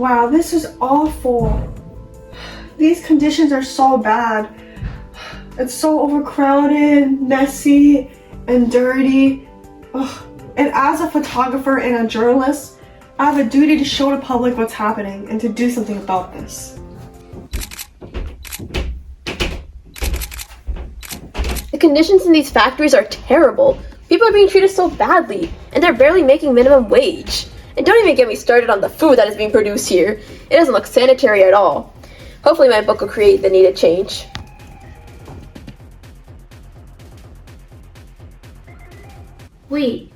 Wow, this is awful. These conditions are so bad. It's so overcrowded, messy, and dirty. Ugh. And as a photographer and a journalist, I have a duty to show the public what's happening and to do something about this. The conditions in these factories are terrible. People are being treated so badly, and they're barely making minimum wage. And don't even get me started on the food that is being produced here. It doesn't look sanitary at all. Hopefully my book will create the needed change. Wait,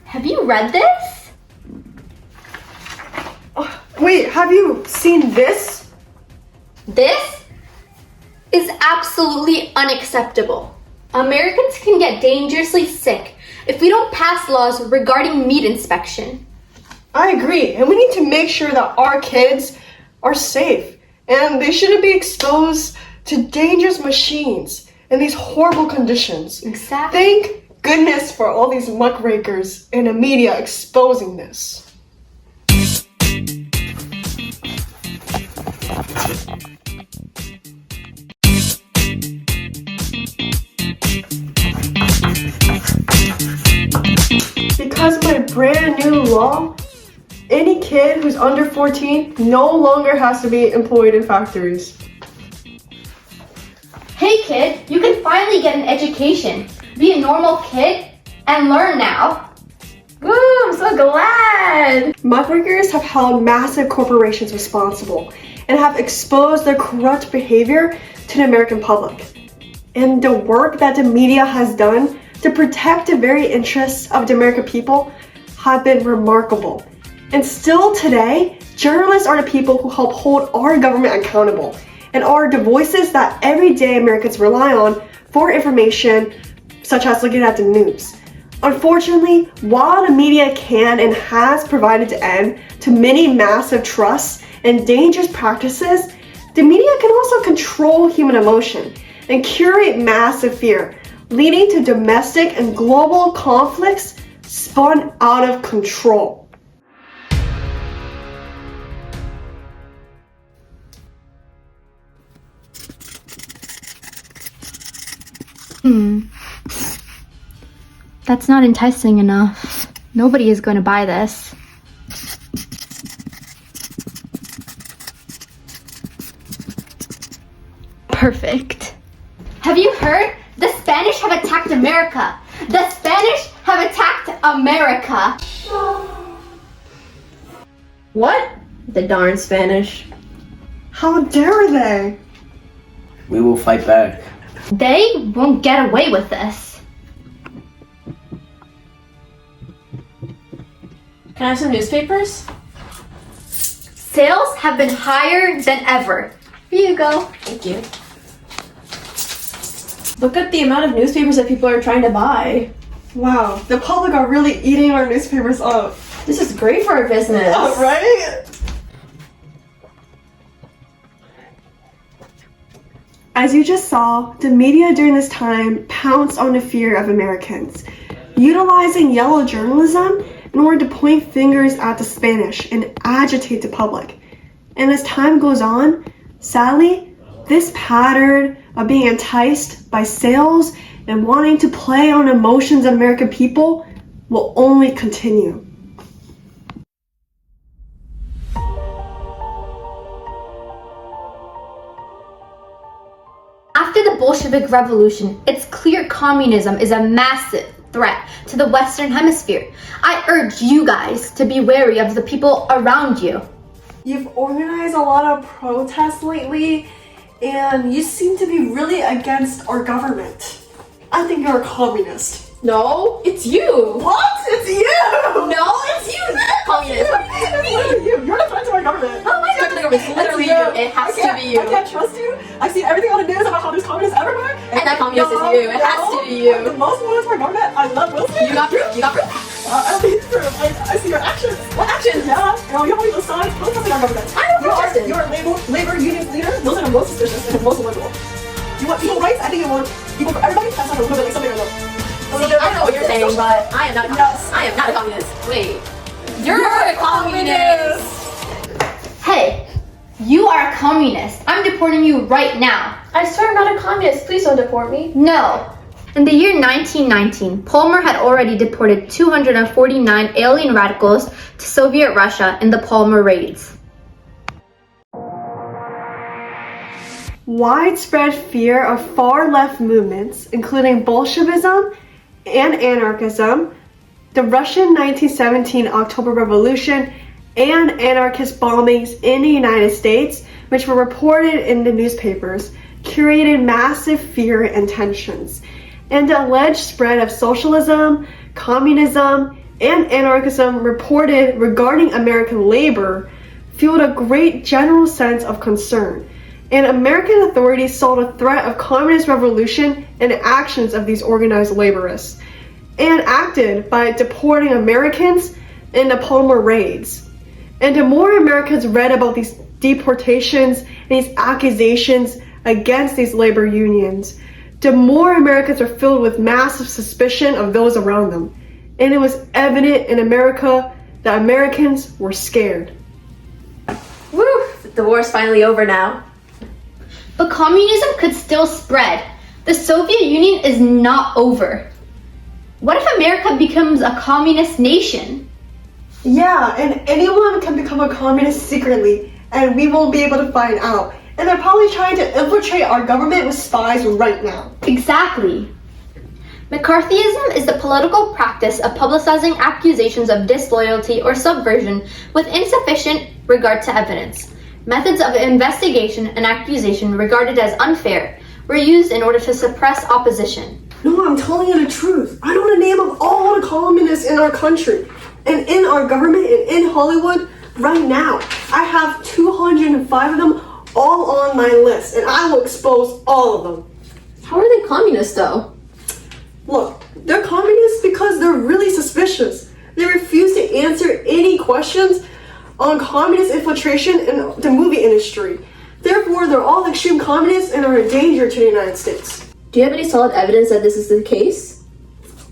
have you read this? Wait, have you seen this? This is absolutely unacceptable. Americans can get dangerously sick if we don't pass laws regarding meat inspection. I agree, and we need to make sure that our kids are safe, and they shouldn't be exposed to dangerous machines in these horrible conditions. Exactly. Thank goodness for all these muckrakers in the media exposing this. Because of my brand new law, any kid who's under 14 no longer has to be employed in factories. Hey kid, you can finally get an education. Be a normal kid and learn now. Woo, I'm so glad! Muckrakers have held massive corporations responsible and have exposed their corrupt behavior to the American public. And the work that the media has done to protect the very interests of the American people have been remarkable. And still today, journalists are the people who help hold our government accountable and are the voices that everyday Americans rely on for information, such as looking at the news. Unfortunately, while the media can and has provided the end to many massive trusts and dangerous practices, the media can also control human emotion and curate massive fear, leading to domestic and global conflicts spun out of control. That's not enticing enough. Nobody is going to buy this. Perfect. Have you heard? The Spanish have attacked America. The Spanish have attacked America. What? The darn Spanish. How dare they? We will fight back. They won't get away with this. Can I have some newspapers? Sales have been higher than ever. Here you go. Thank you. Look at the amount of newspapers that people are trying to buy. Wow, the public are really eating our newspapers up. This is great for our business. Oh, right? As you just saw, the media during this time pounced on the fear of Americans, utilizing yellow journalism in order to point fingers at the Spanish and agitate the public. And as time goes on, sadly, this pattern of being enticed by sales and wanting to play on emotions of American people will only continue. After the Bolshevik Revolution, it's clear communism is a massive threat to the Western Hemisphere. I urge you guys to be wary of the people around you. You've organized a lot of protests lately, and you seem to be really against our government. I think you're a communist. No, it's you. What? It's you! No, it's you. You're a communist. What do you mean? You're the threat to our government. Oh my God, it's literally you. It has to be you. I can't trust you. I've seen everything on the news about how there's communists everywhere. And that communist is you. It has to be you. The most loyal to our government. I love Wilson. You got proof. You got proof. I don't need proof. I see your actions. What actions? Yeah. You don't need those signs protesting our government. I don't protest it. You're a labor union leader. Those are the most suspicious and the most liberal. You want equal rights? I think you want equal for everybody. That's not a little bit like something I know. See, I don't know what you're saying, but I am not a communist. I am not a communist. Wait. You're a communist. You are a communist. I'm deporting you right now. I swear I'm not a communist. Please don't deport me. No. In the year 1919, Palmer had already deported 249 alien radicals to Soviet Russia in the Palmer raids. Widespread fear of far-left movements, including Bolshevism and anarchism, the Russian 1917 October Revolution, and anarchist bombings in the United States, which were reported in the newspapers, created massive fear and tensions. And the alleged spread of socialism, communism, and anarchism reported regarding American labor fueled a great general sense of concern. And American authorities saw the threat of communist revolution and actions of these organized laborists, and acted by deporting Americans in the Palmer raids. And the more Americans read about these deportations and these accusations against these labor unions, the more Americans were filled with massive suspicion of those around them. And it was evident in America that Americans were scared. Woo! The war's finally over now. But communism could still spread. The Soviet Union is not over. What if America becomes a communist nation? Yeah, and anyone can become a communist secretly, and we won't be able to find out. And they're probably trying to infiltrate our government with spies right now. Exactly. McCarthyism is the political practice of publicizing accusations of disloyalty or subversion with insufficient regard to evidence. Methods of investigation and accusation regarded as unfair were used in order to suppress opposition. No, I'm telling you the truth. I know the name of all the communists in our country, and in our government, and in Hollywood right now. I have 205 of them all on my list, and I will expose all of them. How are they communists, though? Look, they're communists because they're really suspicious. They refuse to answer any questions on communist infiltration in the movie industry. Therefore, they're all extreme communists and are a danger to the United States. Do you have any solid evidence that this is the case?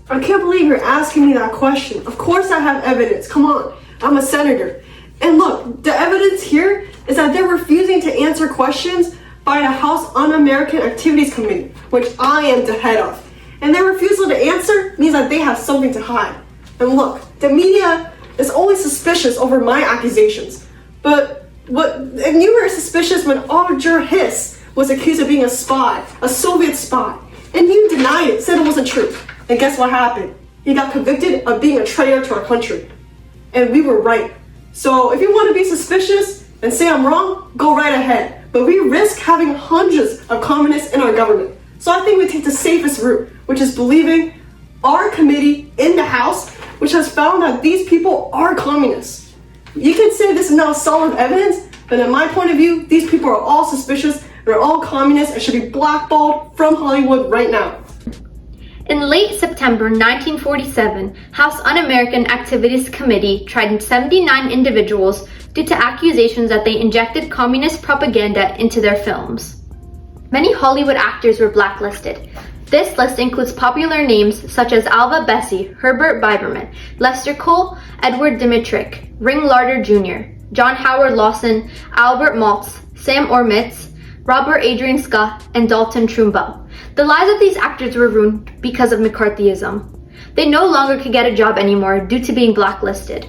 I can't believe you're asking me that question. Of course I have evidence. Come on, I'm a senator. And look, the evidence here is that they're refusing to answer questions by the House Un-American Activities Committee, which I am the head of. And their refusal to answer means that they have something to hide. And look, the media is always suspicious over my accusations. And you were suspicious when Roger Hiss was accused of being a spy, a Soviet spy. And you denied it, said it wasn't true. And guess what happened? He got convicted of being a traitor to our country. And we were right. So if you want to be suspicious and say I'm wrong, go right ahead. But we risk having hundreds of communists in our government. So I think we take the safest route, which is believing our committee in the House, which has found that these people are communists. You can say this is not solid evidence, but in my point of view, these people are all suspicious, they're all communists, and should be blackballed from Hollywood right now. In late September 1947, House Un-American Activities Committee tried 79 individuals due to accusations that they injected communist propaganda into their films. Many Hollywood actors were blacklisted. This list includes popular names such as Alva Bessie, Herbert Biberman, Lester Cole, Edward Dmytryk, Ring Larder Jr., John Howard Lawson, Albert Maltz, Sam Ormitz, Robert Adrian Scott, and Dalton Trumbo. The lives of these actors were ruined because of McCarthyism. They no longer could get a job anymore due to being blacklisted.